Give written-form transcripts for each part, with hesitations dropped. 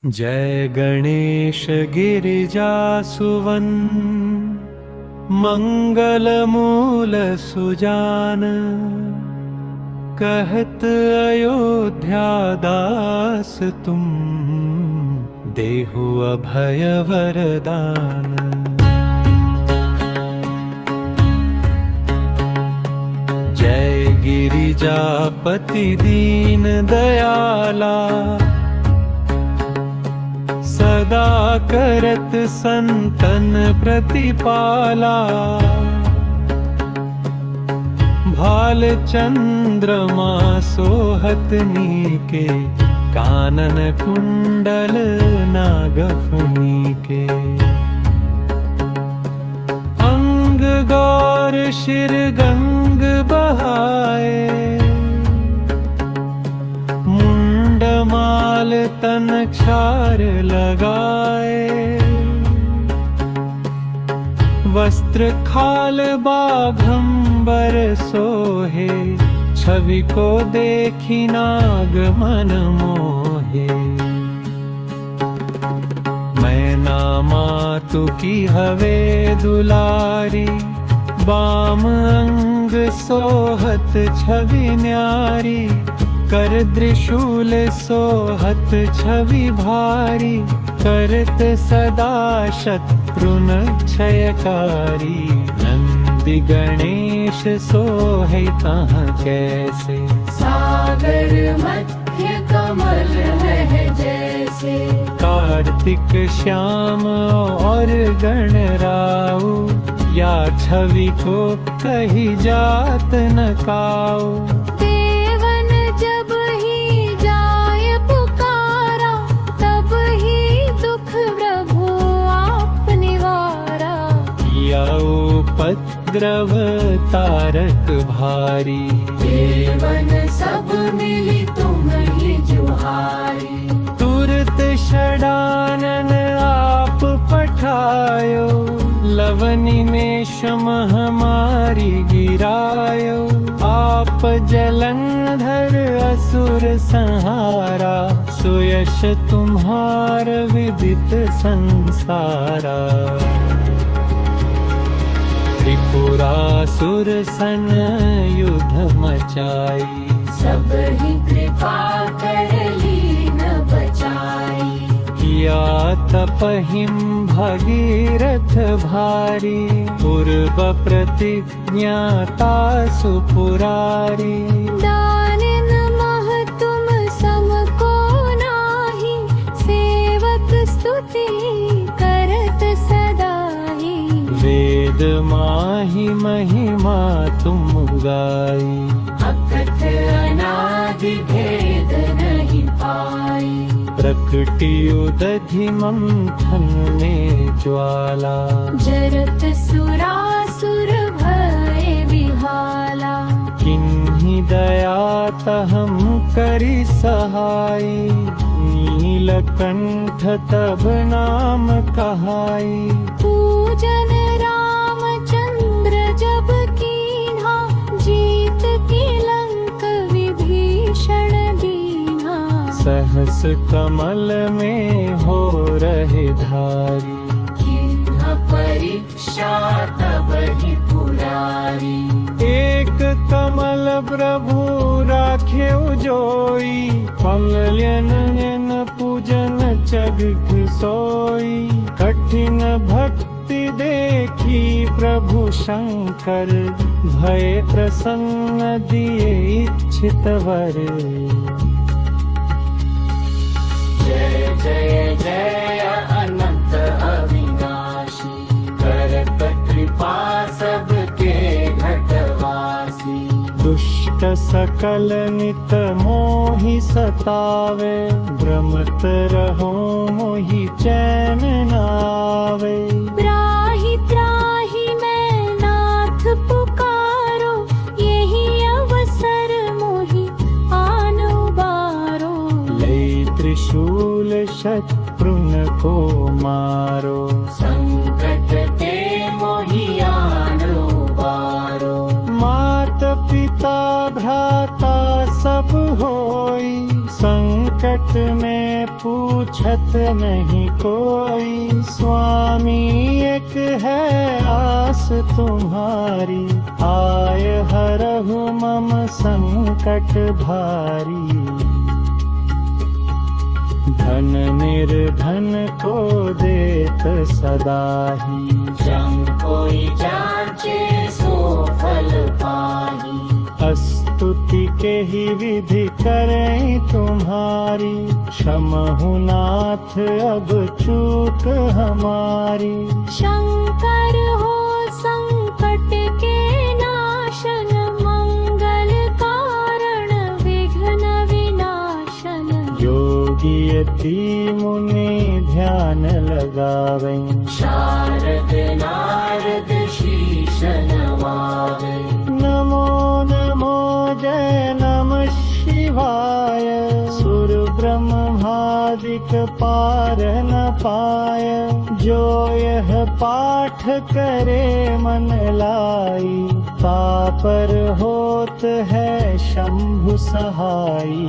जय गणेश गिरिजासुवन मंगल मूल सुजान। कहत अयोध्या दास तुम देहु अभय वरदान। जय गिरिजापति दीन दयाला। सदा करत संतन प्रतिपाला। भाल चंद्रमा सोहत नीके। कानन कुंडल नागफनी के। अंग गौर शिर गंग बहाए। मुंडमाल तन क्षार लगाए। वस्त्र खाल बाघंबर सोहे। छवि को देखी नाग मन मोहे। मैना मातु की हवे दुलारी। बाम अंग सोहत छवि न्यारी। कर त्रिशूल सोहत छवि भारी। करत सदा शत्रुन क्षयकारी। नंदी गणेश सोहे तहाँ कैसे। सागर मध्य कमल है जैसे। कार्तिक श्याम और गणराऊ। या छवि को कही जात न काऊ। देवन जब ही जाय पुकारा। तब ही दुख प्रभु आप निवारा। या उपद्रव तारक भारी। देवन सब मिली तुम ही जुहारी। तुरत षडानन आप पठायो। लवनि में शम हमारी गिरायो। आप जलंधर असुर संहारा। सुयश तुम्हार विदित संसारा। त्रिपुरासुर सन युद्ध मचाई। सब ही कृपा कर लीन बचाई। किया तपहिम भगीरथ भारी। पूर्व प्रतिज्ञाता सुपुरारी। दानिन मह तुम सम को नाही। सेवक स्तुति करत सदाई। वेद माहि महिमा तुम गाई। अकथ अनादि भेद नहीं पाई। प्रकटी उदधि मंथन में ज्वाला। जरत सुरासुर भय विहाला। किन्हीं दया तहम करी सहाई। नीलकंठ तब नाम कहाई। पूजन रामचंद्र जब कीन्हा। जीत की लंक विभीषण दीन्हा। सहस कमल में हो रहे धारी। किन्हा परीक्षा तब ही पुरारी। एक कमल प्रभु राखे जोई। कमलन पूजन जग सोई। कठिन भक्ति देखी प्रभु शंकर। भय प्रसन्न दिए इच्छित वर। जय जय जय अनंत अविनाशी। करत कृपा सबके घटवासी। दुष्ट सकल नित मोहि सतावे। भ्रमत रहो मोहि चैन नावे। त्राहि त्राहि मैं नाथ पुकारो। यही अवसर मोहि आन उबारो। ले त्रिशूल शत्रुन को मारो। संकट ते मोहि आन उबारो। मात पिता भ्राता सब होई। संकट संकट में पूछत नहीं कोई, स्वामी एक है आस तुम्हारी, आय हरहु मम संकट भारी। धन निर्धन को देत सदा ही, जम कोई जांचे सो फल पाही। स्तुति के ही विधि करें तुम्हारी, क्षमहु नाथ अब चूक हमारी। शंकर हो संकट के नाशन, मंगल कारण विघ्न विनाशन। योगी यति मुनि ध्यान लगावें, शारद नारद शीश नवावे। नमो नमो जय नमः शिवाय, सुर ब्रह्मादिक पार न पाय। जो यह पाठ करे मन लाई, पापर होत है शंभु सहाई।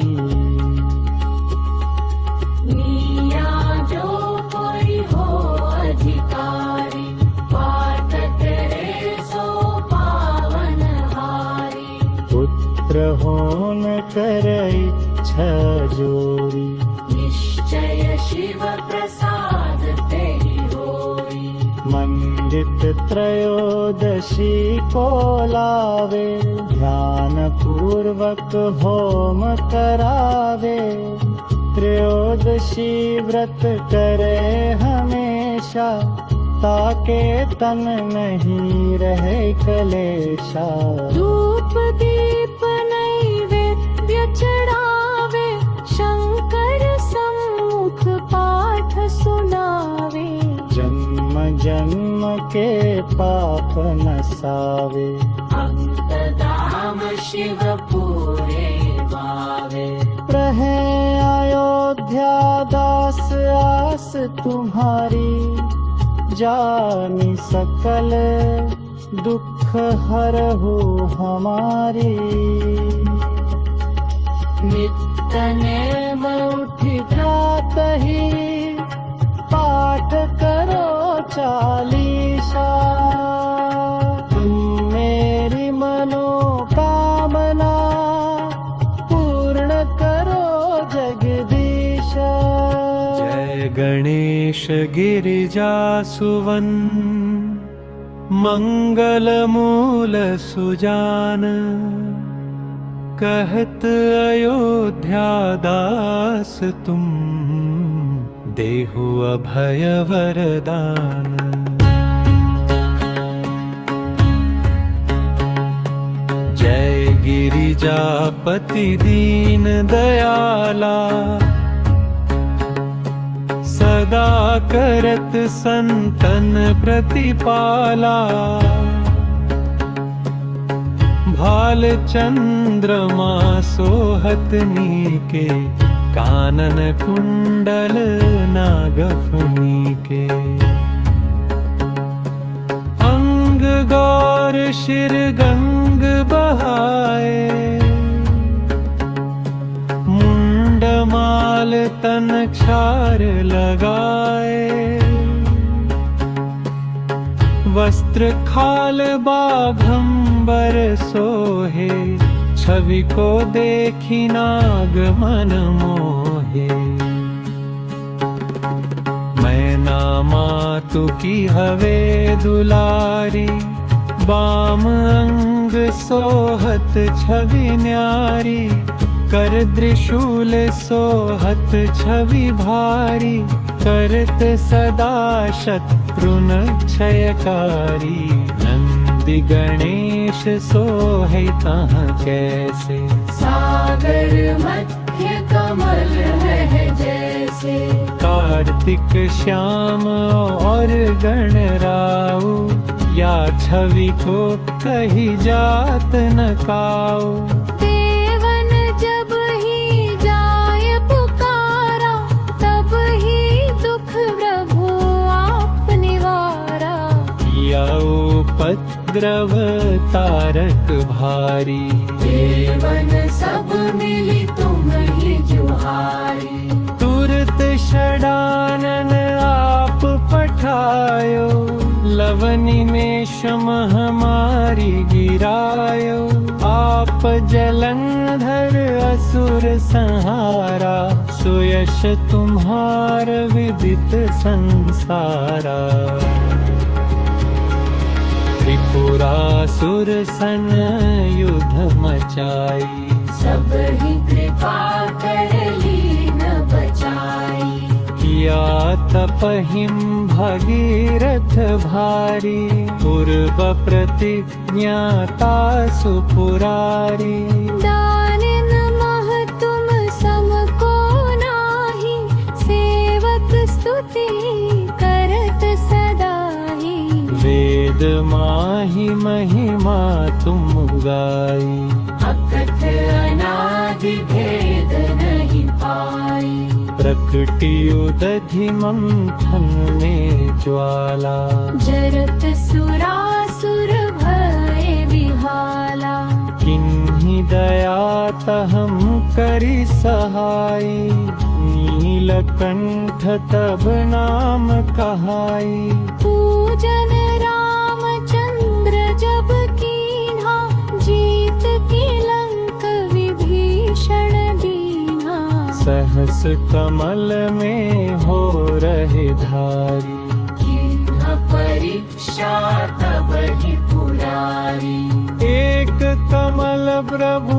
लिया जो कोई हो अधिकारी, पाठ करे सो पावन हारी। पुत्र होन कर इच्छा जोरी, निश्चय शिव प्रसाद तेहि होई। मंडित त्रयोदशी को लावे, ध्यान पूर्वक होम करावे। त्रयोदशी व्रत करे हमेशा, ताके तन नहीं रहे कलेशा। धूप दीप नैवेद्य चढ़ावे, शंकर सम्मुख पाठ सुनावे। जन्म जन्म के पाप नसावे, अंत धाम शिव पूरे पावे। रहे अयोध्या दास आस तुम्हारी, जानी सकल दुख हरहु हमारी। नित्य नेम उठि प्रातहि, पाठ करो चालीसा। तुम मेरी मनोकामना, पूर्ण करो जगदीशा। जय गणेश गिरिजासुवन, मंगल मूल सुजान। कहत अयोध्या दास तुम, देहु अभय वरदान। जय गिरिजापति दीन दयाला, सदा करत संतन प्रतिपाला। भाल चंद्रमा सोहत नीके, कानन कुंडल नागफनी के। अंग गौर शिर गंग बहाए, मुंडमाल तन क्षार लगाए। वस्त्र खाल बाघंबर सोहे, छवि को देखी नाग मन मोहे। मैना मातु की हवे दुलारी, बाम अंग सोहत छवि न्यारी। कर त्रिशूल सोहत छवि भारी, करत सदा शत्रुन क्षयकारी। नंदि गणेश सोहे तहाँ कैसे, सागर मध्य कमल है जैसे। कार्तिक श्याम और गणराऊ, या छवि को कही जात न काऊ। देवन जब ही जाय पुकारा, तब ही दुख प्रभु आप निवारा। या पत्र उपद्रव तारक भारी। देवन सब मिली तुम ही जुहारी। तुरत षडानन आप पठायो, लवनि में शम हमारी गिरायो। आप जलंधर असुर संहारा, सुयश तुम्हार विदित संसारा। त्रिपुरासुर सन युद्ध मचाई, सब ही कृपा कर लीन बचाई। किया तपहिम भगीरथ भारी, पूर्व प्रतिज्ञाता सुपुरारी। दानिन मह तुम सम को नाही, सेवक स्तुति करत सदाही। वेद माहि महिमा तुम गाई, अकथ अनादि भेद नहीं पाई। प्रकटी उदधि मंथन में ज्वाला, जरत सुरासुर भय विहाला। किन्हीं दया तहम करि सहाई, नीलकंठ तब नाम कहाई। पूजन रामचंद्र जब कीन्हा, जीत की लंक विभीषण दीन्हा। सहस कमल में हो रहे धारी, किन्ह परीक्षा तब ही पुरारी। एक कमल प्रभु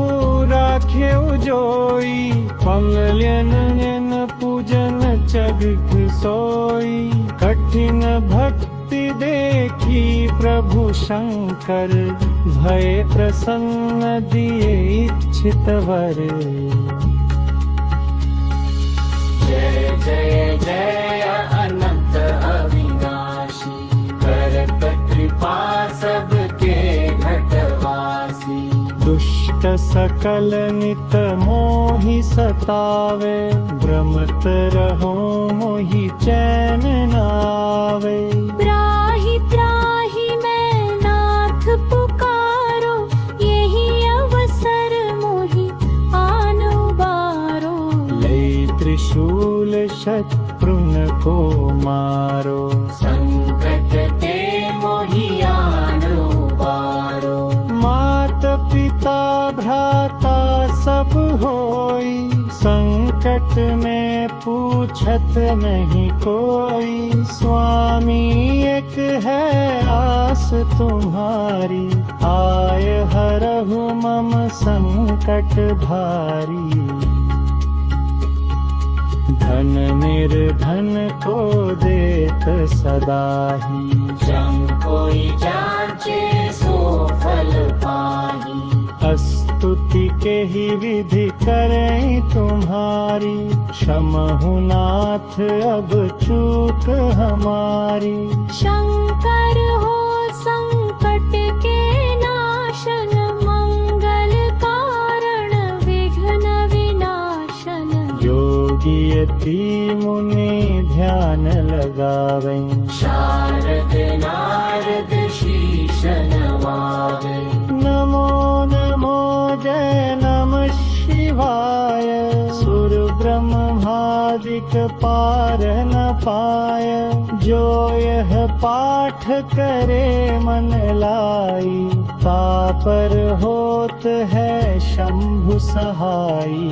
राखे जोई, पंगल्यन पूजन जग सोई। कठिन भक्ति देखी प्रभु शंकर, भय प्रसन्न दिए इच्छित वर। जय जय जय अनंत अविनाशी, करत कृपा सबके घटवासी। दुष्ट सकल नित मोहि सतावे, भ्रमत रहो मोहि चैन नावे। त्राहि त्राहि मैं नाथ पुकारो, यही अवसर मोहि आन उबारो। लई त्रिशूल शत्रुन को मारो, संकट ते मोहि आन उबारो। मात पिता भ्राता सब होई, संकट में पूछत नहीं कोई। स्वामी एक है आस तुम्हारी, आय हरहु मम संकट भारी। धन निर्धन को देत सदाही, जम कोई जांचे सो फल पाही। स्तुति के ही विधि करें तुम्हारी, क्षमहु नाथ अब चूक हमारी। शंकर हो संकट के नाशन, मंगल कारण विघ्न विनाशन। योगी यति मुनि ध्यान लगावें, शारद नारद शीश नवावें। नमो नमो जय नमः शिवाय। सुर ब्रह्मादिक पार न पाय, जो यह पाठ करे मन लाई। पापर होत है शंभु सहाई।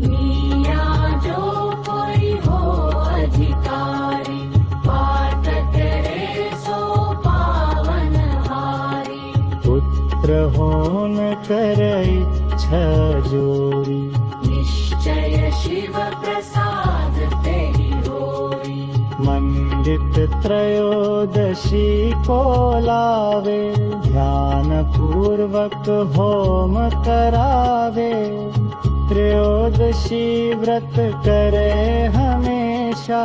मीरा जो कोई हो अधिकारी, पाठ करे सो पावन हारी। पुत्र होन कर इच्छा जोरी, निश्चय शिव प्रसाद तेरी होई। मंडित त्रयोदशी को लावे, ध्यान पूर्वक होम करावे। त्रयोदशी व्रत करे हमेशा,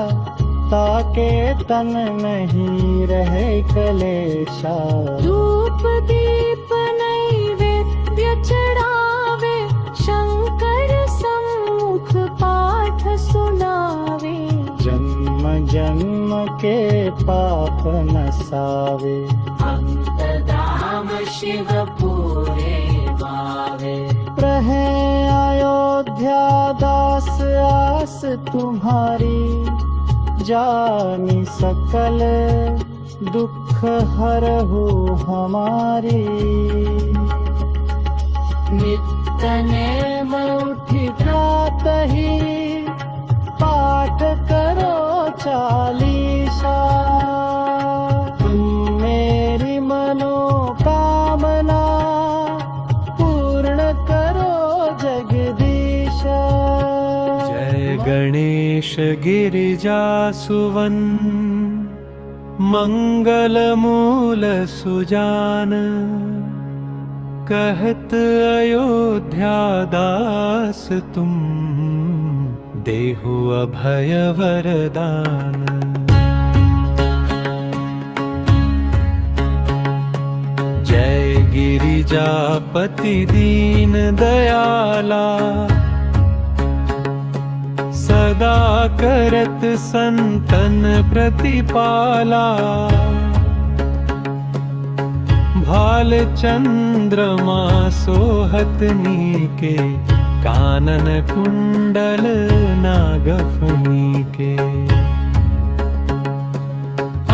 ताके तन नहीं रहे कलेशा। धूप दीप नैवेद्य चढ़ावे, शंकर सम्मुख पाठ सुनावे। जन्म जन्म जन्म के पाप नसावे। भक्त धाम शिव पूरे पावे। रहे अयोध्या दास आस तुम्हारी, जानी सकल दुख हरहु हमारी। नित्य नेम उठी प्रातहि पाठ करो चालीसा। तुम मेरी मनोकामना पूर्ण करो जगदीशा। जय गणेश गिरिजासुवन मंगल मूल सुजान। कहत अयोध्या दास तुम देहु अभय वरदान। जय गिरिजापति दीन दयाला। सदा करत संतन प्रतिपाला। भाल चंद्रमा सोहत नीके, कानन कुंडल नागफनी के।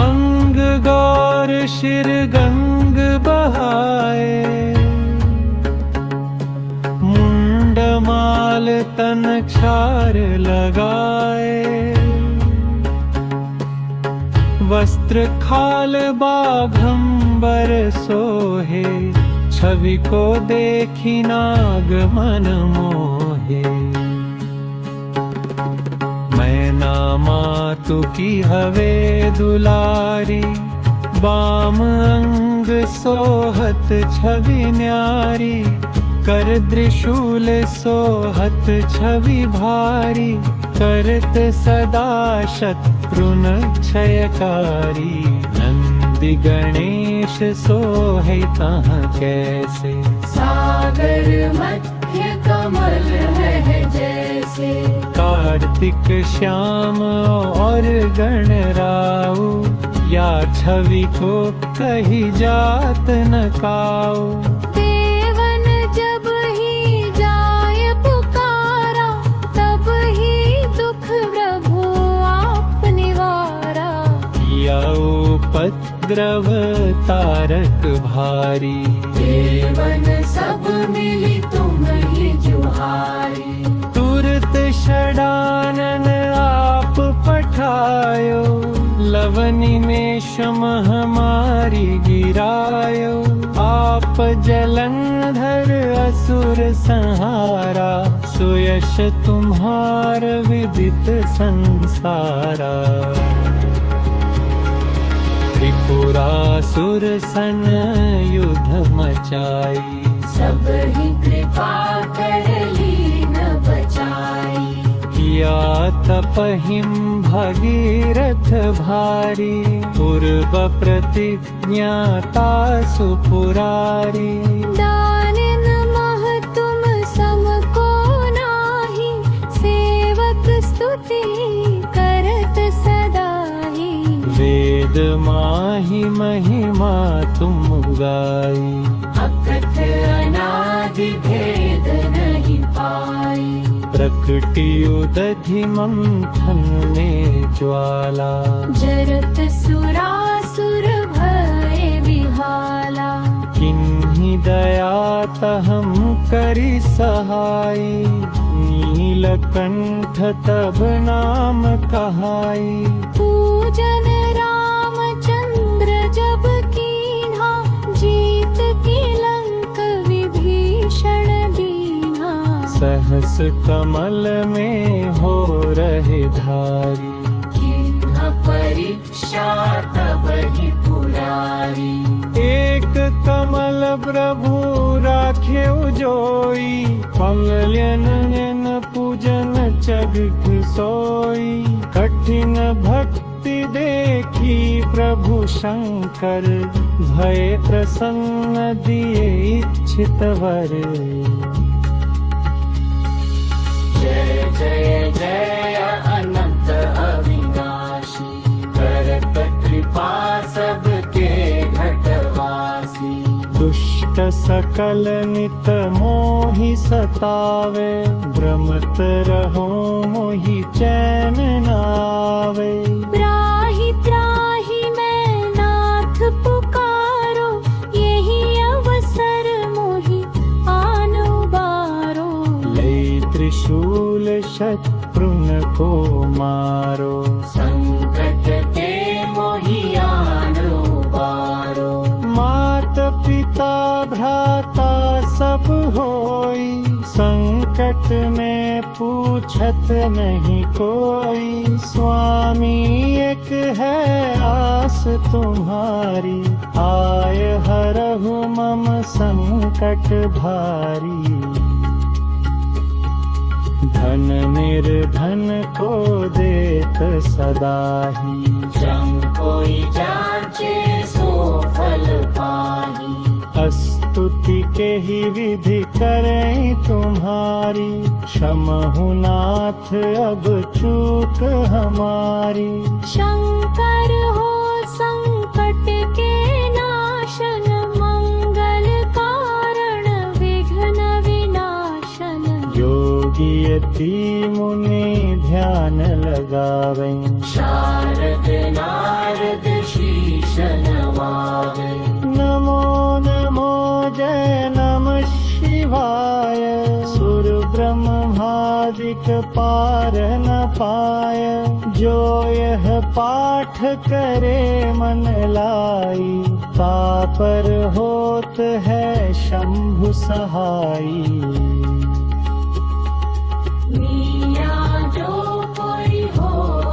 अंग गौर शिर गंग बहाए, मुंड माल तन क्षार लगाए। वस्त्र खाल बाघंबर सोहे, छवि को देखी नाग मन मोहे। मैना मातु की हवे दुलारी, बाम अंग सोहत छवि न्यारी। कर त्रिशूल सोहत छवि भारी, करत सदा शत्रुन क्षयकारी। नंदी गणेश सोहे तहाँ कैसे, सागर मध्य कमल है जैसे। कार्तिक श्याम और गणराऊ, या छवि को कही जात न काऊ। देवन जब ही जाय पुकारा, तब ही दुख प्रभु आप निवारा। या उपद्रव तारक भारी, देवन सब मिली तुम ही जुहारी। तुरत षडानन आप पठायो, लवनि में शम हमारी गिरायो। आप जलंधर असुर संहारा, सुयश तुम्हार विदित संसारा। त्रिपुरासुर सन युद्ध मचाई, सब ही कृपा कर लीन बचाई। किया तपहिम भगीरथ भारी, पूर्व प्रतिज्ञा तासु पुरारी। दानिन मह तुम सम को नाही, सेवक स्तुति करत सदाही। वेद माहि महिमा तुम गाई, अकथ अनादि भेद नहीं पाई। प्रकटी उदधि मंथन में ज्वाला, जरत सुरासुर भय विहाला। किन्हीं दया तहम करी सहाई, नीलकंठ तब नाम कहाई। पूजन रामचंद्र जब कीन्हा, जीत की लंक विभीषण दीन्हा। सहस कमल में हो रहे धारी, किन्हा परीक्षा तब ही पुरारी। एक कमल प्रभु राखे जोई, पंगल्यन पूजन जग सोई। कठिन भक्ति देखी प्रभु शंकर, भय प्रसन्न दिए इच्छित वर। जय जय जय अनंत अविनाश, दुष्ट सकल नित मोहि सतावे, भ्रमत रहो मोहि चैन नावे। त्राहि त्राहि मैं नाथ पुकारो, यही अवसर मोहि आन उबारो। ले त्रिशूल शत्रुन को मारो, संकट ते मोहि आन उबारो। मात पिता भ्राता सब होई, संकट में पूछत नहीं कोई। स्वामी एक है आस तुम्हारी, आय हरहु मम संकट भारी। धन निर्धन को देत सदाही, जम कोई जांचे सो फल पाही। स्तुति के ही विधि करें तुम्हारी, क्षमहु नाथ अब चूक हमारी। शंकर हो संकट के नाशन, मंगल कारण विघ्न विनाशन। योगी यति मुनि ध्यान लगावें, शारद नारद शीश नवावे। नमो नमो जय नमः शिवाय। सुर ब्रह्मादिक पार न पाय, जो यह पाठ करे मन लाई। पापर होत है शंभु सहाई। मिया जो कोई हो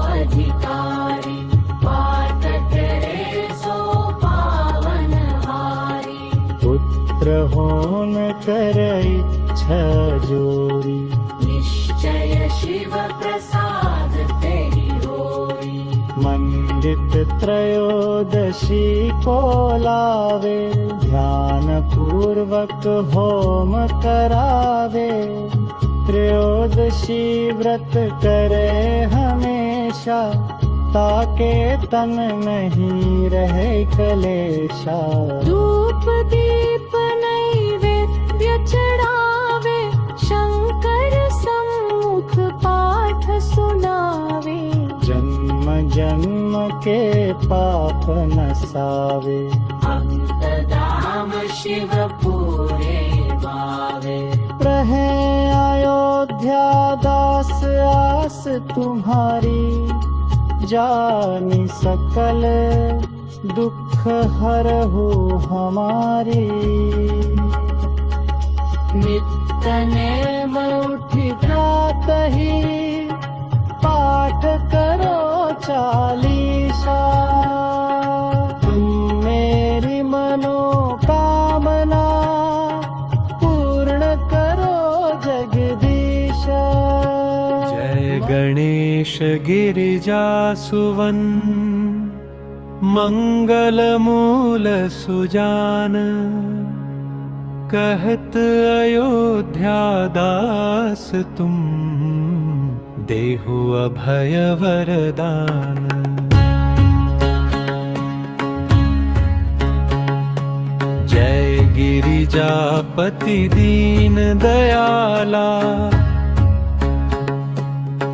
अधिकारी, पाठ करे सो पावन हारी। पुत्र होन कर इच्छा जोरी, निश्चय शिव प्रसाद तेरी होई। मंडित त्रयोदशी को लावे, ध्यान पूर्वक होम करावे। त्रयोदशी व्रत करे हमेशा, ताके तन नहीं रहे कलेशा। धूप दीप नैवेद्य चढ़ावे, शंकर सम्मुख पाठ सुनावे। जन्म जन्म के पाप नसावे, अंत धाम शिव पूरे पावे। रहे अयोध्या दास आस तुम्हारी, जानी सकल दुख हरहु हमारी। नित्य नेम उठि प्रातहि, पाठ करो चालीसा। तुम मेरी मनोकामना, पूर्ण करो जगदीशा। जय गणेश गिरिजासुवन, मंगल मूल सुजान। कहत अयोध्या दास तुम, देहु अभय वरदान। जय गिरिजापति दीन दयाला,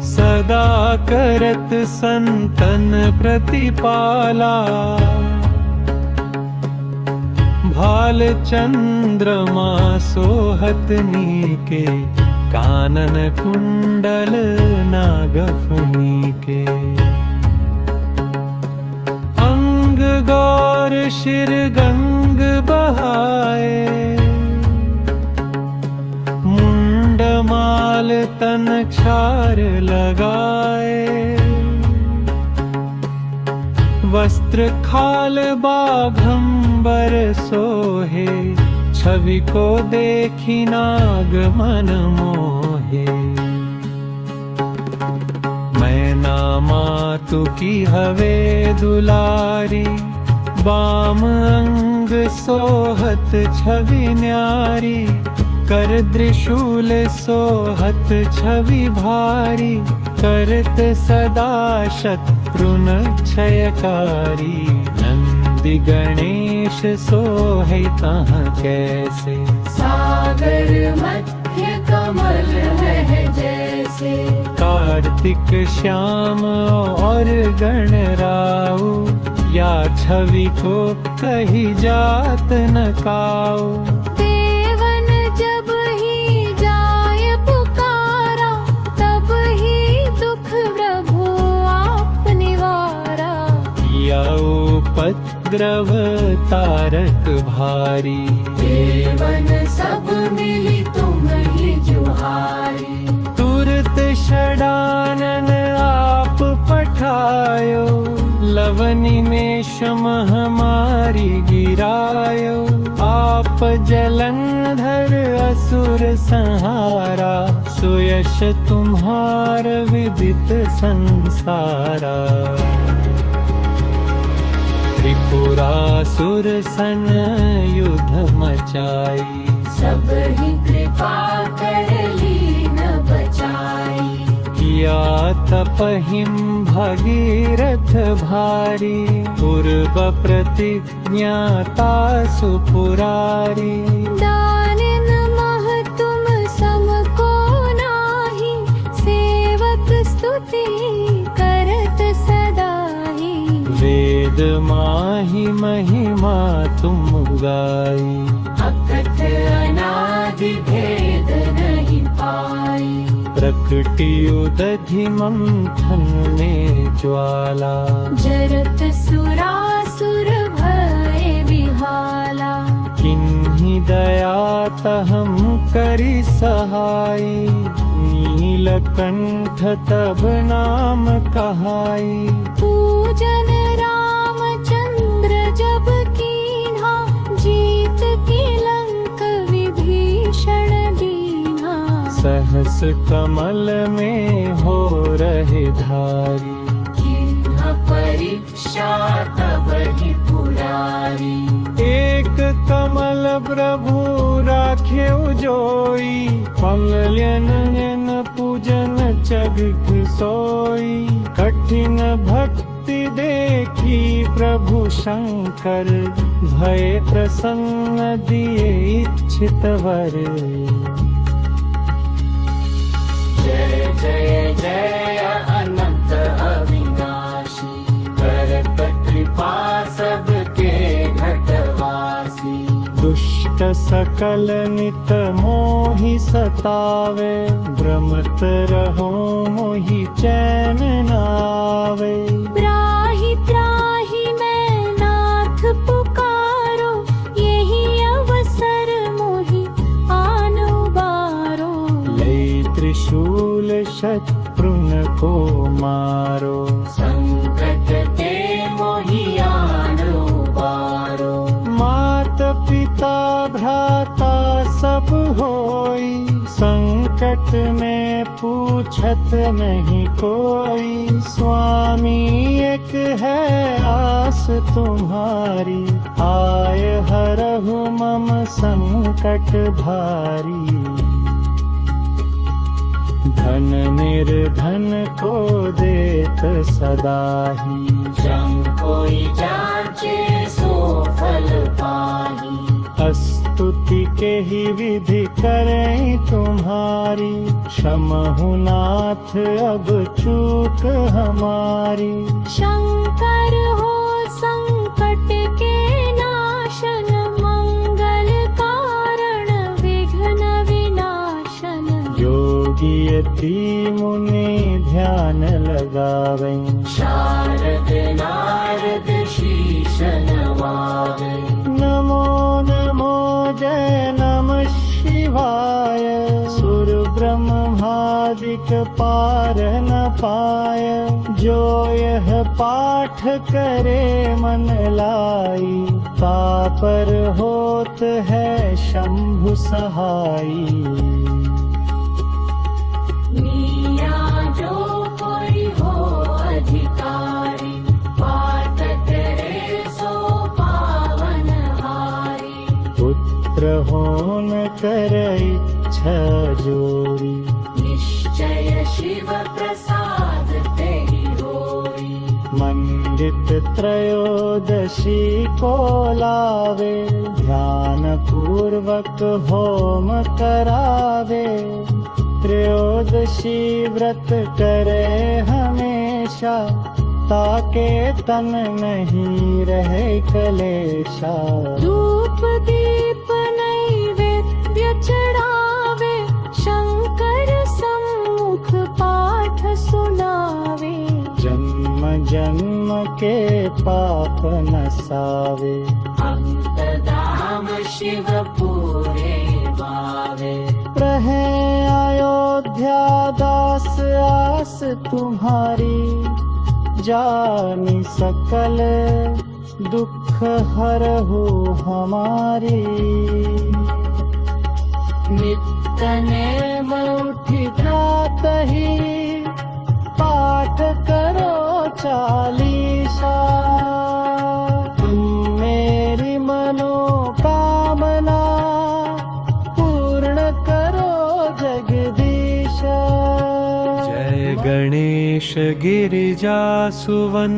सदा करत संतन प्रतिपाला। भाल चंद्रमा सोहत नीके, कानन कुंडल नागफनी के। अंग गौर शिर गंग बहाए, मुंडमाल तन क्षार लगाए। वस्त्र खाल बाघंबर सोहे, छवि को देखी नाग मन मोहे। मैना मातु की हवे दुलारी, बाम अंग सोहत छवि न्यारी। कर त्रिशूल सोहत छवि भारी, करत सदा शत्रुन क्षयकारी। नंद यदि गणेश सोहे तहाँ कैसे। सागर मध्य कमल है जैसे। कार्तिक श्याम और गणराऊ, या छवि को कही जात न काऊ। देवन जब ही जाय पुकारा, तब ही दुख प्रभु आप निवारा। या उपद्रव तारक भारी, देवन सब मिली तुम ही जुहारी। तुरत षडानन आप पठायो, लवनि में हमारी गिरायो। आप जलंधर असुर संहारा, सुयश तुम्हार विदित संसारा। त्रिपुरासुर सन युद्ध मचाई, सब ही कृपा कर लीन बचाई। किया तपहिं भगीरथ भारी, पूर्व प्रतिज्ञाता सुपुरारी। दानिन मह तुम सम को नाही, सेवक स्तुति करत सदाई। वेद माहि महिमा तुम गाई, अकथ अनादि भेद नहीं पाई। प्रकटी उदधि मंथन में ज्वाला, जरत सुरासुर भय विहाला। किन्हीं दया तहम करी सहाई, नीलकंठ तब नाम कहाई। पूजन रामचंद्र जब कीन्हा, जीत की लंक विभीषण दीन्हा। सहस कमल में हो रहे धारी, किन्हा परीक्षा तब ही पुरारी। एक कमल प्रभु राखे जोई, पंगल्यन पूजन जग सोई। कठिन भक्ति देखी प्रभु शंकर, भय प्रसन्न दिए इच्छित वर। जय जय जय अनंत अविनाशी, करत कृपा सबके घटवासी। दुष्ट सकल नित मोहि सतावे, भ्रमत रहो मोहि चैन नावे। त्राहि त्राहि मैं नाथ पुकारो, यही अवसर मोहि आनो बारो। ले त्रिशूल शत्रुन को मारो, संकट ते मोहि आनो बारो। मात पिता भ्राता सब होई, संकट में पूछत नहीं कोई। स्वामी एक है आस तुम्हारी, आय हरहु मम संकट भारी। धन निर्धन को देत सदाही, जम कोई जाचे सो फल पाही। स्तुति के ही विधि करें तुम्हारी, क्षमहु नाथ अब चूक हमारी। शंकर हो संकट के नाशन, मंगल कारण विघ्न विनाशन। योगी यति मुनि ध्यान लगावें, शारद नारद शीश नवावें। नमो नमो जय नमः शिवाय, सुर ब्रह्मादिक पार न पाय। जो यह पाठ करे मन लाई, पापर होत है शंभु सहाई। मिया जो कोई हो अधिकारी, पाठ करे सो पावन हारी। पुत्र होन कर इच्छा जोरी, निश्चय शिव प्रसाद तेहि होई। मन पंडित त्रयोदशी को लावे, ध्यान पूर्वक होम करावे। त्रयोदशी व्रत करे हमेशा, ताके तन नहीं रहे कलेशा। धूप दीप नैवेद्य चढ़ावे, शंकर सम्मुख पाठ सुनावे। जन्म जन्म के पाप नसावे, अंतधाम शिव पूरे पावे। रहे अयोध्या दास आस तुम्हारी, जानी सकल दुख हरहु हमारी। नित्य नेम उठी प्रातहि, पाठ करो चालीसा। तुम मेरी मनोकामना, पूर्ण करो जगदीशा। जय गणेश गिरिजासुवन,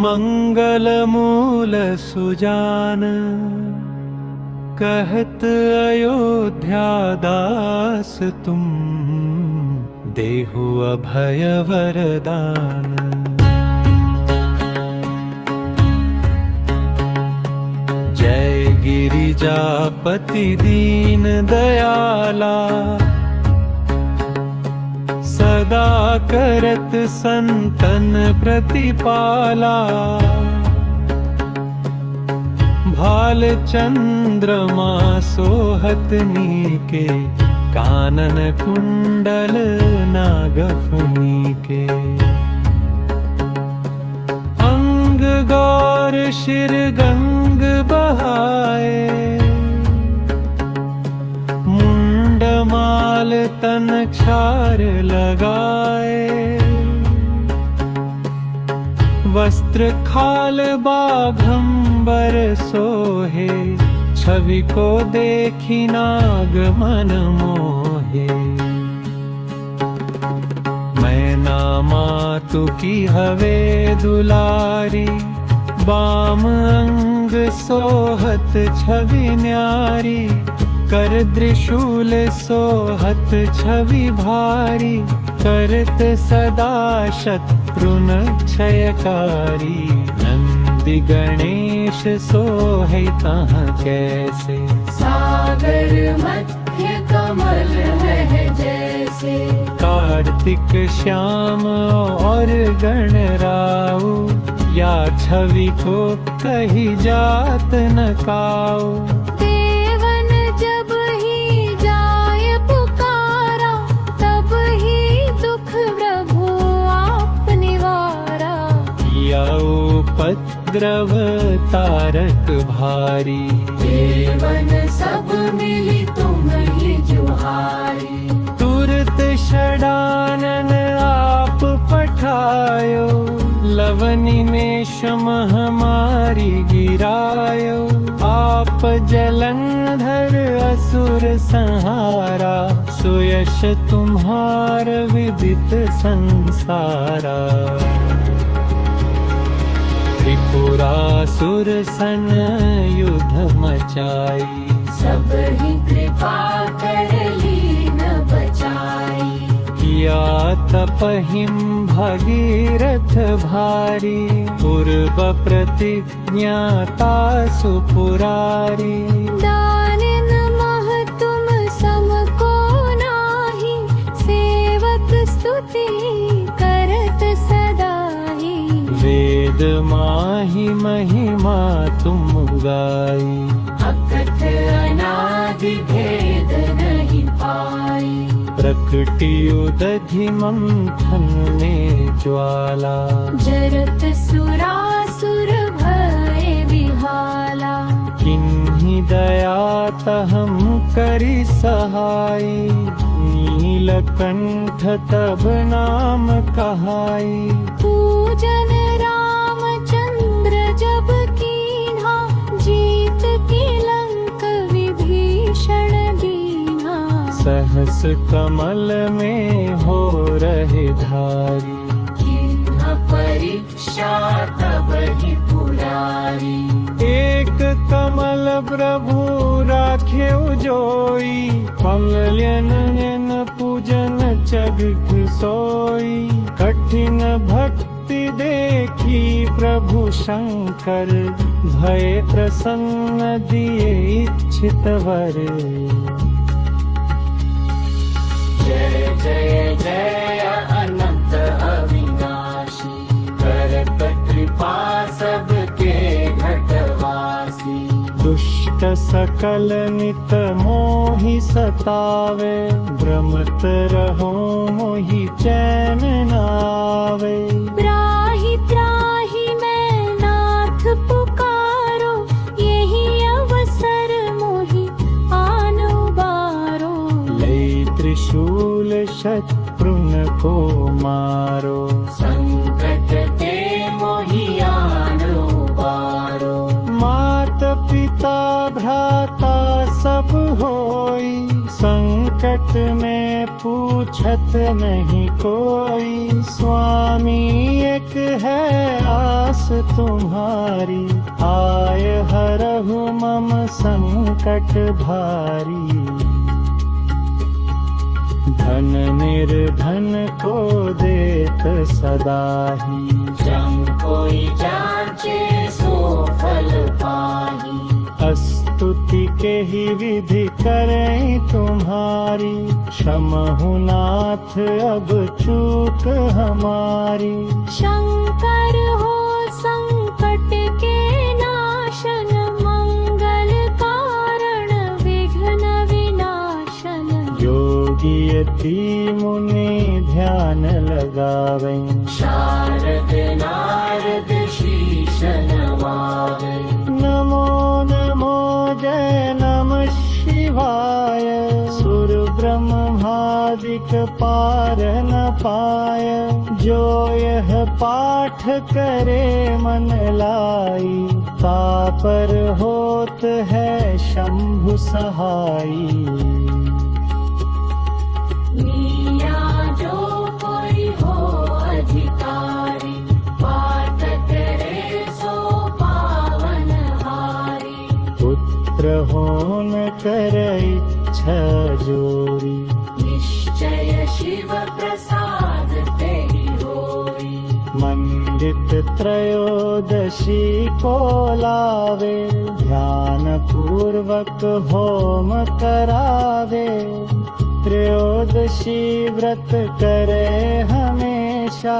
मंगल मूल सुजान। कहत अयोध्या दास तुम, देहु अभय वरदान। जय गिरिजापति दीन दयाला, सदा करत संतन प्रतिपाला। भाल चंद्रमा सोहत नीके, कानन कुंडल नागफनी के। अंग गौर शिर गंग बहाए, मुंड माल तन क्षार लगाए। वस्त्र खाल बाघंबर सोहे, छवि को देखी नाग मन मोहे। मैना मातु की हवे दुलारी, बाम अंग सोहत छवि न्यारी। कर त्रिशूल सोहत छवि भारी, करत सदा शत्रुन क्षयकारी। नंदि गणेश सोहे तहाँ कैसे, सागर मध्य कमल है जैसे। कार्तिक श्याम और गणराऊ, या छवि को कही जात न काऊ। देवन जब ही जाय पुकारा, तब ही दुख प्रभु आप निवारा। या उपद्रव तारक भारी, देवन सब मिली तुम ही जुहारी। तुरत षडानन आप पठायो, लवनि में हमारी गिरायो। आप जलंधर असुर संहारा, सुयश तुम्हार विदित संसारा। त्रिपुरासुर सन युद्ध मचाई, सब ही कृपा कर लीन बचाई। किया तपहिम भगीरथ भारी, पूर्व प्रतिज्ञाता सुपुरारी। दानिन मह तुम सम को नाही, सेवक स्तुति करत सदाई। वेद माहि महिमा तुम गाई, अकथ अनादि भेद नहीं पाई। प्रकटी उदधि मंथन में ज्वाला, जरत सुरासुर भय विहाला। किन्हीं दया तहम करी सहाई, नीलकंठ तब नाम कहाई। पूजन रामचंद्र जब कीन्हा, जीत की लंक विभीषण दीन्हा। सहस कमल में हो रहे धारी, किन्ह पर परीक्षा तब ही पुरारी। एक कमल प्रभु राखे जोई, कमलन पूजन जग सोई। कठिन भक्ति देखी प्रभु शंकर, भय प्रसन्न दिए इच्छित वर। जय जय जय अनंत अविनाशी, करत कृपा सबके घटवासी। दुष्ट सकल नित मोहि सतावे, भ्रमत रहो मोहि चैन नावे। त्राहि त्राहि मैं नाथ पुकारो, यही अवसर मोहि आन उबारो। लई त्रिशूल शत्रुन को मारो, संकट ते मोहि आन उबारो। मात पिता भ्राता सब होई, संकट में पूछत नहीं कोई। स्वामी एक है आस तुम्हारी, आय हरहु मम संकट भारी। धन निर्धन को देत सदाही, जम कोई जांचे सो फल पाही। स्तुति के ही विधि करें तुम्हारी, क्षमहु नाथ अब चूक हमारी। शंकर हो संकट के नाशन, मंगल कारण विघ्न विनाशन। योगी यति मुनि ध्यान लगावें, शारद नारद शीश नवावे। नमो नमो जय नमः शिवाय। सुर ब्रह्मादिक पार न पाय, जो यह पाठ करे मन लाई। तापर होत है शंभु सहाई। मिया जो कोई हो अधिकारी, पाठ करे सो पावन हारी। पुत्र होन कर इच्छा जोरी, निश्चय शिव प्रसाद तेरी होई। मंडित त्रयोदशी को लावे, ध्यान पूर्वक होम करावे। त्रयोदशी व्रत करे हमेशा,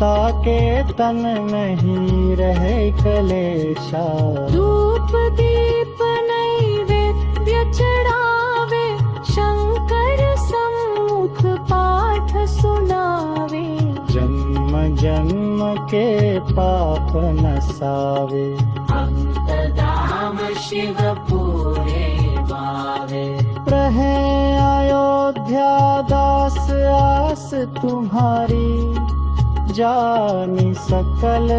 ताके तन नहीं रहे कलेशा। धूप दीप नैवेद्य चढ़ावे, शंकर सम्मुख पाठ सुनावे। जन्म जन्म के पाप नसावे, अंत धाम शिव पूरे पावे। रहे अयोध्या दास आस तुम्हारी, जानी सकल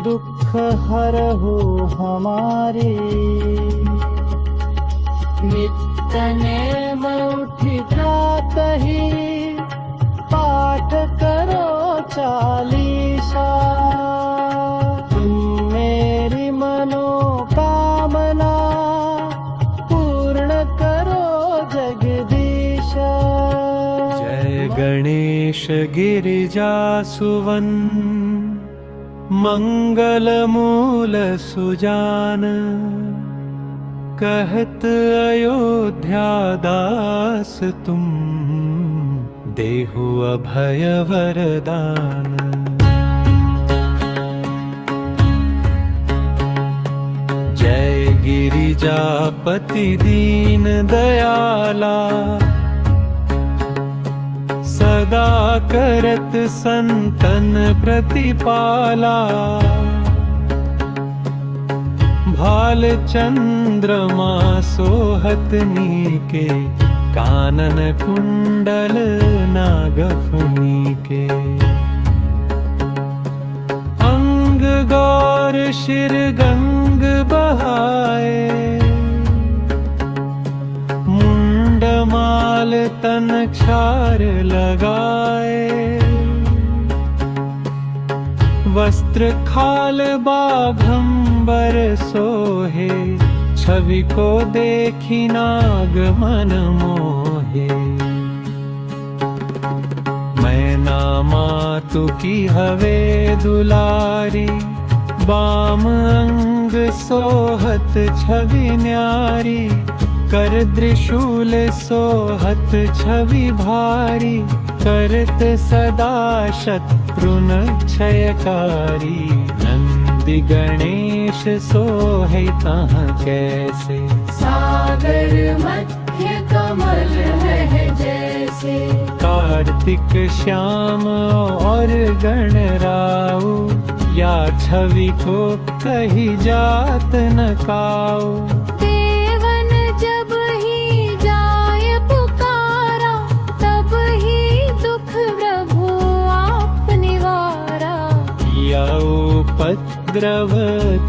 दुख हरहु हमारी। नित्य नेम उठि प्रातहि, पाठ करो चालीसा। तुम मेरी मनोकामना, पूर्ण करो जगदीशा। जय गणेश गिरिजासुवन, मंगल मूल सुजान। कहत अयोध्या दास तुम, देहु अभय वरदान। जय गिरिजापति दीन दयाला, सदा करत संतन प्रतिपाला। भाल चंद्रमा सोहत नीके, कानन कुंडल नागफनी के। अंग गौर शिर गंग बहाए, मुंडमाल तन क्षार लगाए। वस्त्र खाल बाघंबर सोहे, छवि को देखी नाग मन मोहे। मैना मातु की हवे दुलारी, बाम अंग सोहत छवि न्यारी। कर त्रिशूल सोहत छवि भारी, करत सदा शत्रुन क्षयकारी। नंदि गणेश सोहे तह कैसे, सागर मध्य कमल है जैसे। कार्तिक श्याम और गणराऊ, या छवि को कही जात न काऊ। देवन जब ही जाय पुकारा, तब ही दुख प्रभु आप निवारा। या उपद्रव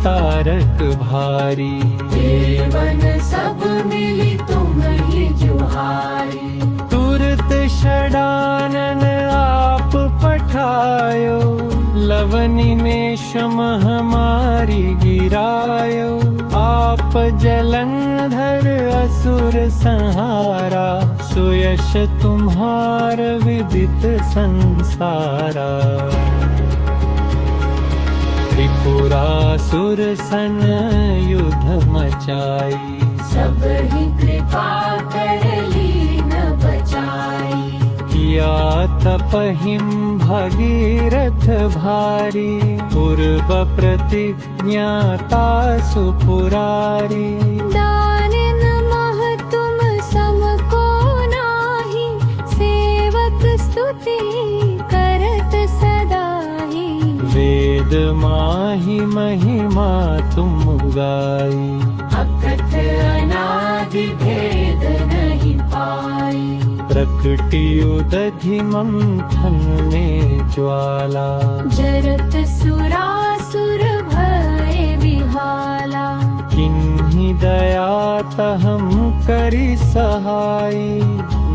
तारक भारी, देवन सब मिली तुम ही जुहारी। तुरत षडानन आप पठायो, लवनि में शम हमारी गिरायो। आप जलंधर असुर संहारा, सुयश तुम्हार विदित संसारा। त्रिपुरासुर सन युद्ध मचाई, सब ही कृपा कर लीन बचाई। किया तपहिम भगीरथ भारी, पूर्व प्रतिज्ञाता सुपुरारी। दानिन मह तुम सम को नाही, सेवक स्तुति करत सदाई। वेद माहि महिमा तुम गाई, अकथ अनादि भेद नहीं पाई। प्रकटी उदधि मंथन में ज्वाला, जरत सुरासुर भय विहाला। किन्हीं दया तहम करी सहाई,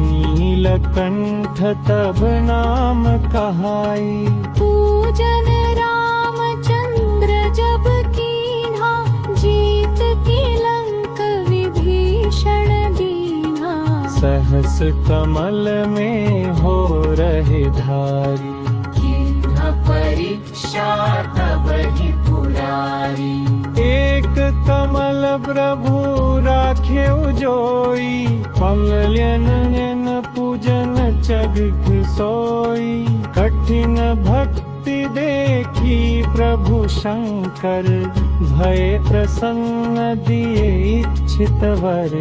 नीलकंठ तब नाम कहाई। पूजन रामचंद्र जब कीन्हा, जीत की लंक विभीषण दीन्हा। सहस कमल में हो रहे धारी, किन्ह परीक्षा तब ही पुरारी। एक कमल प्रभु राखे जोई, कमलन पूजन जग सोई। कठिन भक्ति देखी प्रभु शंकर, भय प्रसन्न दिए इच्छित वर।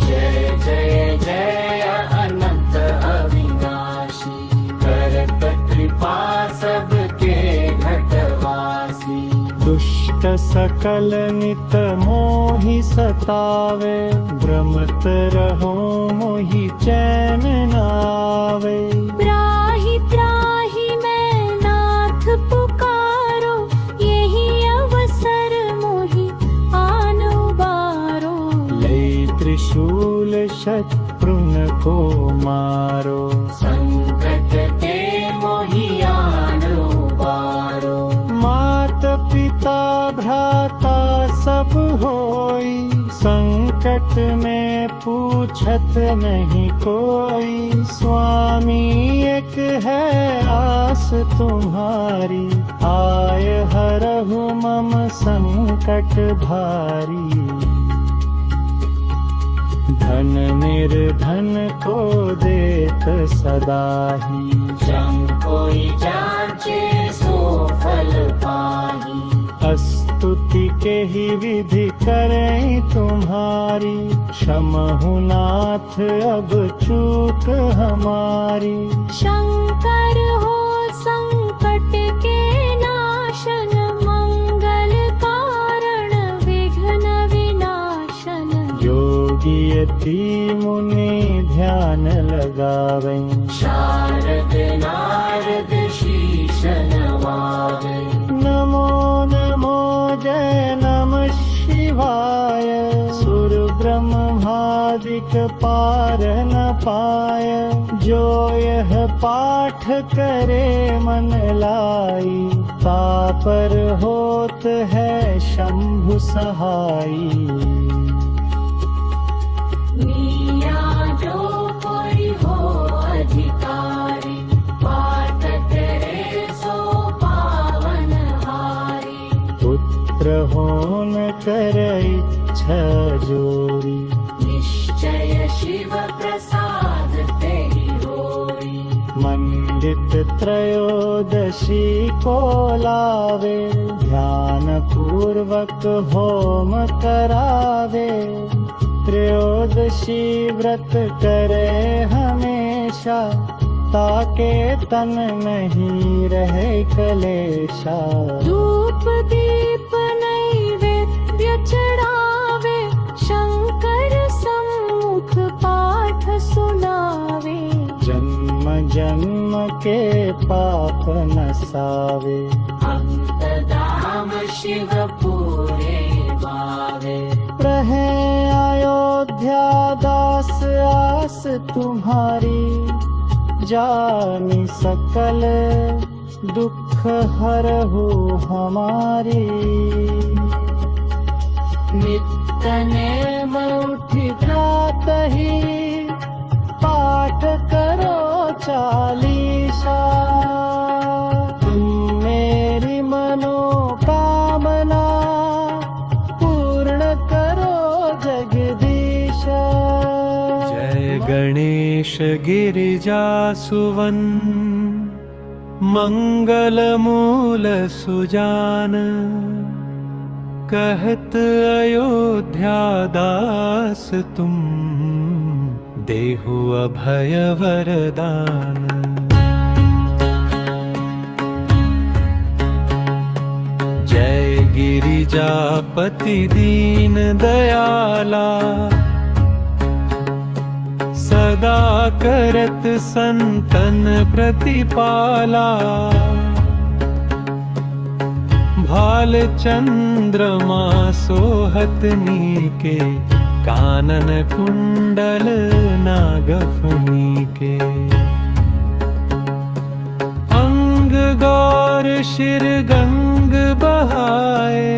जय जय जय अनंत अविनाशी, करत कृपा सबके घटवासी। दुष्ट सकल नित मोहि सतावे, भ्रमत रहो मोहि चैन नावे। त्राहि त्राहि मैं नाथ पुकारो, यही अवसर मोहि आन उबारो। लई त्रिशूल शत्रुन को मारो, संकट ते मोहि आन उबारो। मात पिता भ्राता सब होई, संकट में पूछत नहीं कोई। स्वामी एक है आस तुम्हारी, आय हरहु मम संकट भारी। धन निर्धन को देत सदाही, जम कोई जांचे सो फल पाही। स्तुति के ही विधि करें तुम्हारी, क्षमहु नाथ अब चूक हमारी। शंकर हो संकट के नाशन, मंगल कारण विघ्न विनाशन। योगी यति मुनि ध्यान लगावें, शारद नारद शीश नवावें। नमो नमो जय नमः शिवाय। सुर ब्रह्म तुम्हादिक पार न पाय। जो यह पाठ करे मन लाई, तापर होत है शंभु सहाई। मिया जो कोई हो अधिकारी, पाठ करे सो पावन हारी। पुत्र होन कर इच्छा जोरी, निश्चय शिव प्रसाद तेहि होई। मंडित त्रयोदशी को लावे, ध्यान पूर्वक होम करावे। त्रयोदशी व्रत करे हमेशा, ताके तन नहीं रहे कलेशा। धूप दीप नैवेद्य चढ़ावे, शंकर सम्मुख पाठ सुनावे। जन्म जन्म के पाप नसावे, अंत धाम शिव पूरे पावे। रहे अयोध्या दास आस तुम्हारी, जानी सकल दुख हरहु हमारी। नित्य नेम उठि प्रातहि, पाठ करो चालीसा। तुम मेरी मनोकामना, पूर्ण करो जगदीशा। जय गणेश गिरिजासुवन, मंगल मूल सुजान। कहत अयोध्या दास तुम, देहु अभय वरदान। जय गिरिजापति दीन दयाला, सदा करत संतन प्रतिपाला। भाल चंद्रमा सोहत नीके, कानन कुंडल नागफनी के। अंग गौर शिर गंग बहाए,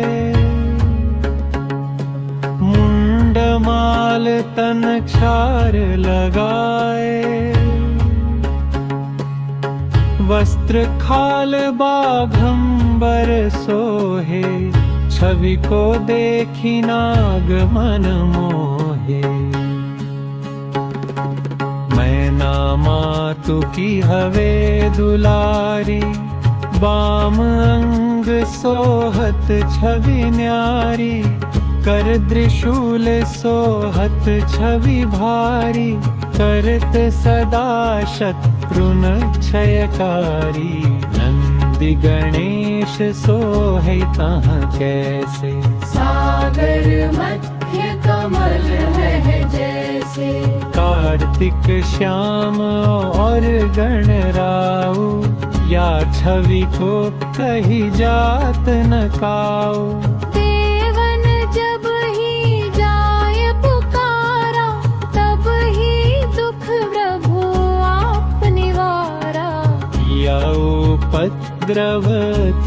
मुंड माल तन क्षार लगाए। वस्त्र खाल बाघंबर सोहे, छवि को देखी नाग मन मोहे। मैना मातु की हवे दुलारी, बाम अंग सोहत छवि न्यारी। कर त्रिशूल सोहत छवि भारी, करत सदा शत्रुन क्षयकारी। नंदि गणेश सोहे तहाँ कैसे, सागर मध्य कमल है जैसे। कार्तिक श्याम और गणराऊ, या छवि को कही जात न काऊ। देवन जब ही जाय पुकारा, तब ही दुख प्रभु आप निवारा। या उपद्रव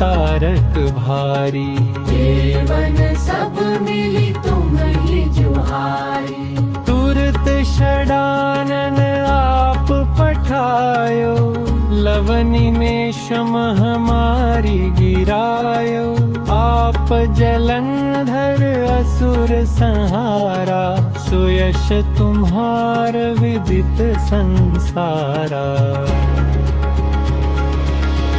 तारक भारी, देवन सब मिली तुम ही जुहारी। तुरत षडानन आप पठायो, लवनि में शम हमारी गिरायो। आप जलंधर असुर संहारा, सुयश तुम्हार विदित संसारा।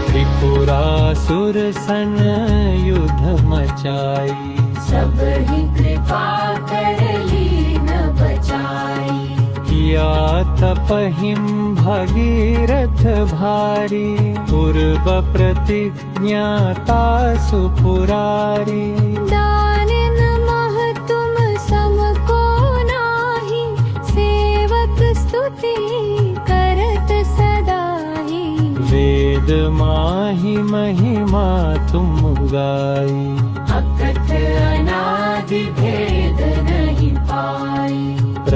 त्रिपुरासुर सन युद्ध मचाई, सब ही कृपा कर लीन बचाई। किया तपहिम भगीरथ भारी, पूर्व प्रतिज्ञा तासु पुरारी। दानिन मह तुम सम को नाही, सेवक स्तुति करत सदाई। वेद माहि महिमा तुम गाई, अकथ अनादि भेद नहीं पाई।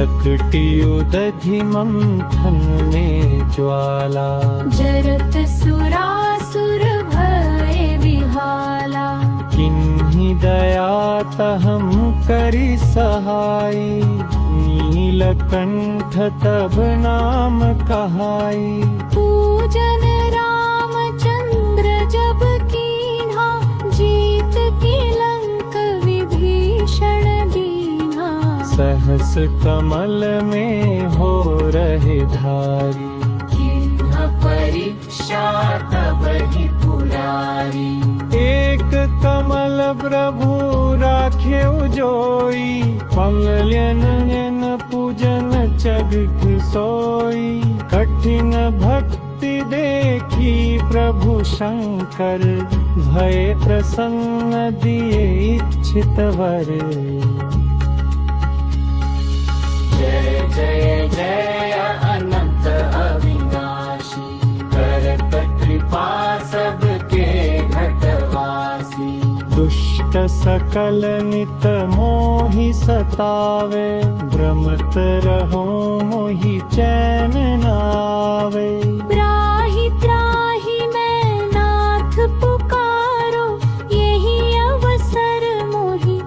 प्रकटी उदधि मंथन में ज्वाला। जरत सुरासुर भय विहाला। किन्हीं दया तहम करी सहाय, नीलकंठ तब नाम कहाई। पूजन रामचंद्र जब कीन्हा, जीत की लंक विभीषण दीन्हा। सहस कमल में हो रहे धारी, किन्ह परीक्षा तब ही पुरारी। एक कमल प्रभु राखे जोई, पंगल्यन पूजन जग सोई। कठिन भक्ति देखी प्रभु शंकर, भय प्रसन्न दिए इच्छित वर। जय जय जय अनंत अविनाशी, करत कृपा सबके घटवासी। दुष्ट सकल नित मोहि सतावे, भ्रमत रहो मोहि चैन नावे। त्राहि त्राहि मैं नाथ पुकारो, यही अवसर मोहि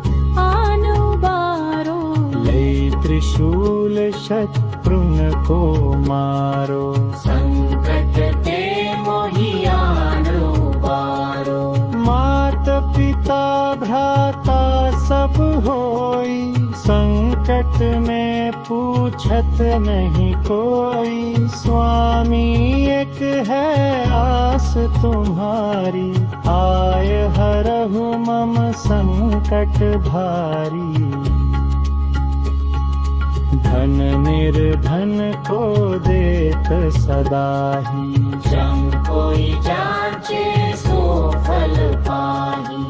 आन उबारो। लई त्रिशूल शत्रुन को मारो, संकट ते मोहि आन उबारो। मात पिता भ्राता सब होई, संकट में पूछत नहीं कोई। स्वामी एक है आस तुम्हारी, आय हरहु मम संकट भारी। धन निर्धन को देत सदाही, जम कोई जांचे सो फल पाही।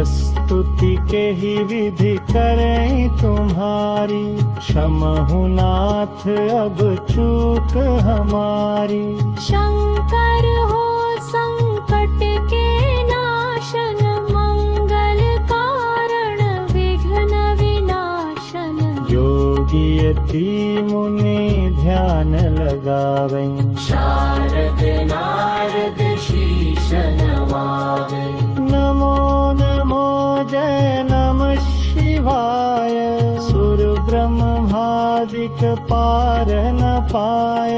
स्तुति के ही विधि करें तुम्हारी, क्षमहु नाथ अब चूक हमारी। शंकर हो संकट के नाशन, मंगल कारण विघ्न विनाशन। योगी यति मुनि ध्यान लगावें, शारद नारद शीश नवावे। नमो नमो जय नमः शिवाय। सुर ब्रह्मादिक पार न पाय,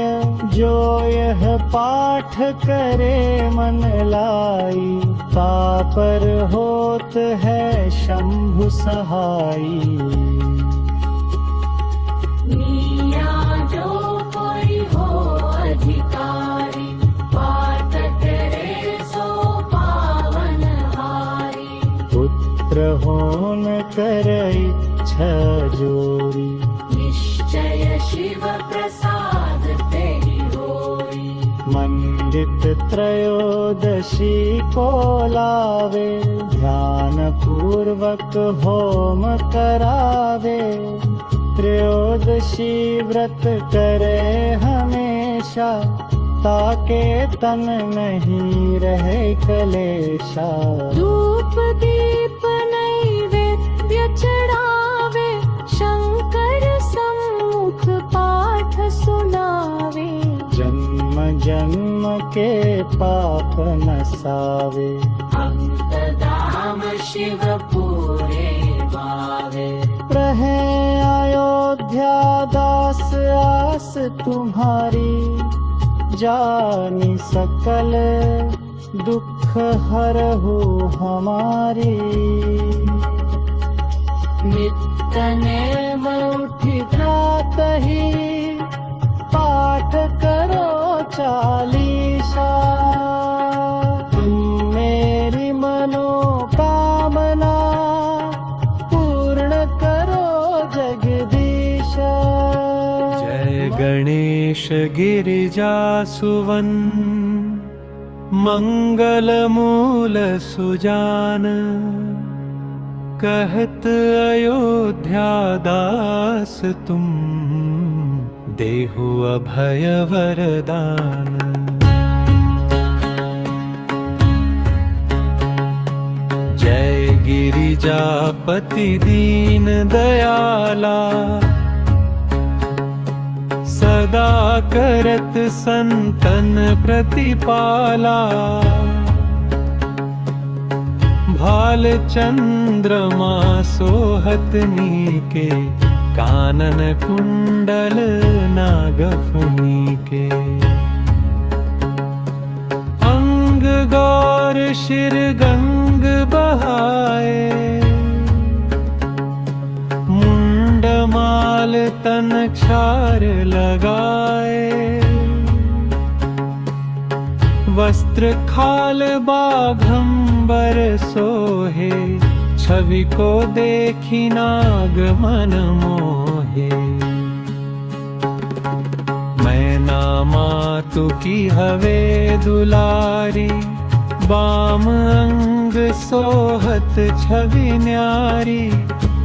जो यह पाठ करे मन लाई। पापर होत है शंभु सहाई। मीरा जो कोई हो अधिकारी, पाठ करे सो पावन हारी। पुत्र होन कर इच्छा जोरी, निश्चय शिव प्रसाद तेरी होई। मंडित त्रयोदशी को लावे, ध्यान पूर्वक होम करावे। त्रयोदशी व्रत करे हमेशा, ताके तन नहीं रहे कलेशा। धूप दीप नैवेद्य चढ़ावे, शंकर सम्मुख पाठ सुनावे। जन्म जन्म के पाप नसावे, अंत धाम शिव पूरे पावे। रहे अयोध्या दास आस तुम्हारी, जानी सकल दुख हरहु हमारी। नित्य नेम उठि प्रातहि, पाठ करो चालीसा। तुम मेरी मनोकामना, पूर्ण करो जगदीशा। जय गणेश गिरिजासुवन, मंगल मूल सुजान। कहत अयोध्या दास तुम, देहु अभय वरदान। जय गिरिजापति दीन दयाला, सदा करत संतन प्रतिपाला। भाल चंद्रमा सोहत नीके, कानन कुंडल नागफनी के। अंग गौर शिर गंग बहाए, मुंड माल तन क्षार लगाए। वस्त्र खाल बाघंबर सोहे, छवि को देखी नाग मन मोहे। मैना मातु की हवे दुलारी, बाम अंग सोहत छवि न्यारी।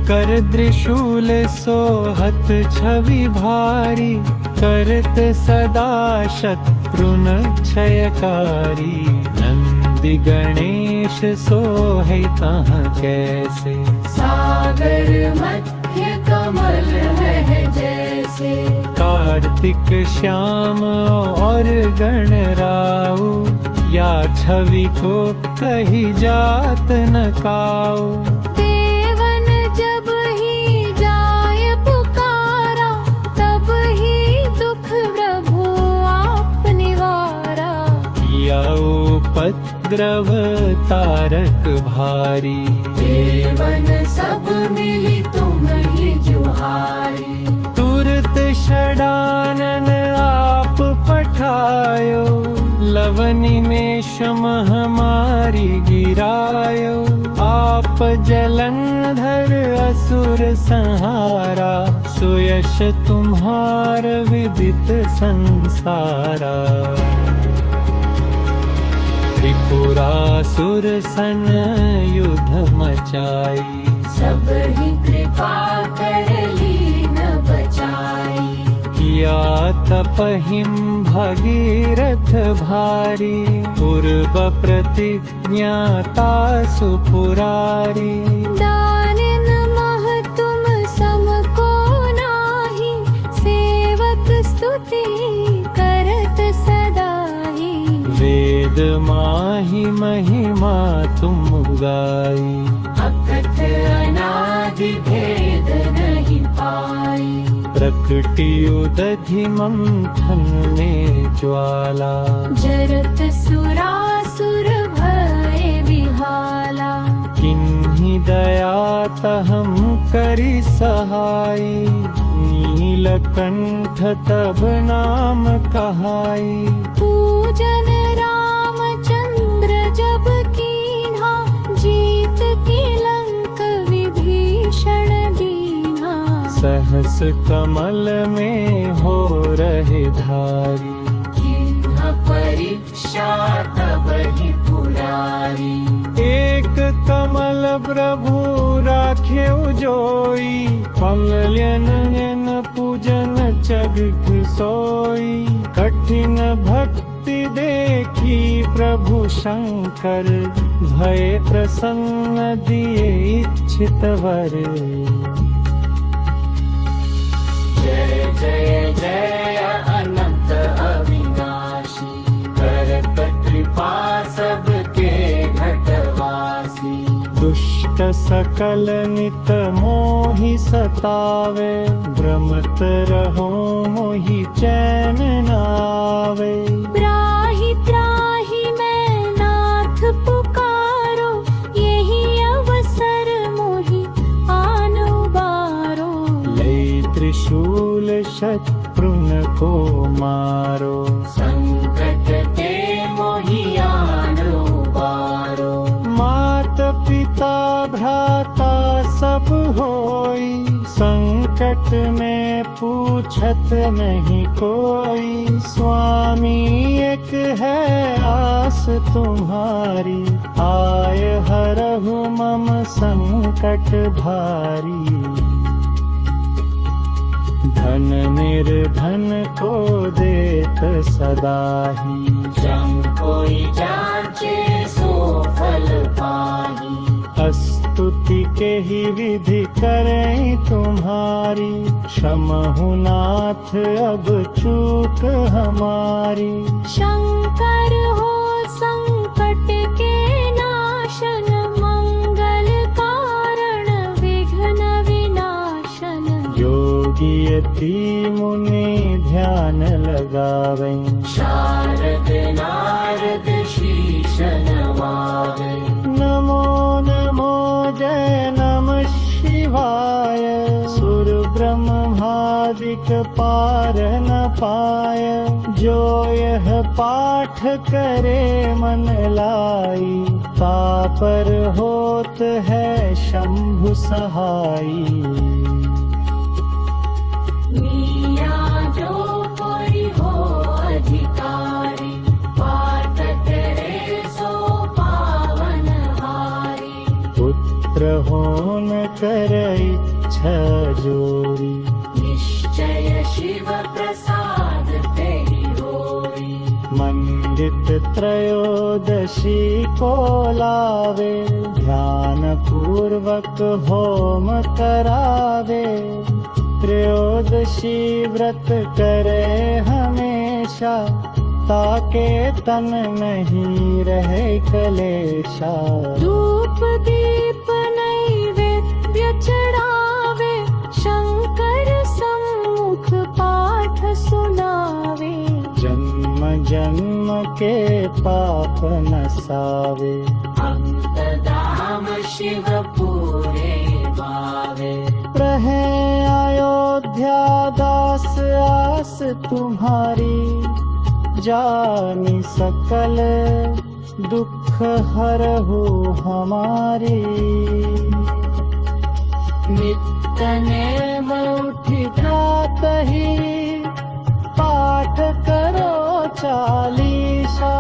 कर त्रिशूल सोहत छवि भारी, करत सदा शत्रुन क्षयकारी। नंदि गणेश सोहे तह कैसे, सागर मध्य कमल है जैसे। कार्तिक श्याम और गणराऊ, या छवि को कही जात न काऊ। देवन जब ही जाय पुकारा, तब ही दुख प्रभु आप निवारा। किया उपद्रव तारक भारी, देवन सब मिली तुम ही जुहारी। तुरत षडानन आप पठायो, लवनि में हमारी गिरायो। आप जलंधर असुर संहारा, सुयश तुम्हार विदित संसारा। त्रिपुरासुर सन युद्ध मचाई, सब ही कृपा कर लीन बचाई। किया तपहिम भगीरथ भारी, पूर्व प्रतिज्ञाता सुपुरारी। दानिन मह तुम सम को नाही, सेवक स्तुति करत सदाई। वेद माहि महिमा तुम गाई, अकथ अनादि भेद नहीं पाई। प्रकटी उदधि मंथन में ज्वाला, जरत सुरासुर भय विहाला। किन्हीं दया तहम करी सहाई, नीलकंठ तब नाम कहाई। पूजन रामचंद्र जब कीन्हा, जीत की लंक विभीषण दीन्हा। सहस कमल में हो रहे धारी, किन्ह परीक्षा तब ही पुरारी। एक कमल प्रभु राखे जोई, कमलन पूजन जग सोई। कठिन भक्ति देखी प्रभु शंकर, भय प्रसन्न दिए इच्छित वर। जय जय जय अनंत अविनाशी, करत कृपा सबके घटवासी। दुष्ट सकल नित मोहि सतावे, भ्रमत रहो मोहि चैन नावे। त्राहि त्राहि मैं नाथ पुकारो, यही अवसर मोहि आनो बारो। ले त्रिशूल शत्रुन को मारो, संकट ते मोहि आनो बारो। मात पिता भ्राता सब होई, संकट में पूछत नहीं कोई। स्वामी एक है आस तुम्हारी, आय हरहु मम संकट भारी। धन निर्धन को देत सदा ही, जम कोई जांचे सो फल पाही। अस्त स्तुति के ही विधि करें तुम्हारी, क्षमहु नाथ अब चूक हमारी। शंकर हो संकट के नाशन, मंगल कारण विघ्न विनाशन। योगी यति मुनि ध्यान लगावें, शारद नारद शीश नवावे। नमो नमो जय नमः शिवाय। सुर ब्रह्मादिक पार न पाय, जो यह पाठ करे मन लाई। पापर होत है शंभु सहाई। मिया जो कोई हो अधिकारी, पाठ करे सो पावन हारी। पुत्र होन कर इच्छा जोरी, निश्चय शिव प्रसाद तेरी होई। मंडित त्रयोदशी को लावे, ध्यान पूर्वक होम करावे। त्रयोदशी व्रत करे हमेशा, ताके तन नहीं रहे कलेशा। धूप दीप नैवेद्य चढ़ावे, शंकर सम्मुख पाठ सुनावे। जन्म जन्म के पाप नसावे, अंत धाम शिव पूरे पावे। रहे अयोध्या दास आस तुम्हारी, जानी सकल दुख हरहु हमारी। नित्य नेम उठि प्रातहि, पाठ करो चालीसा।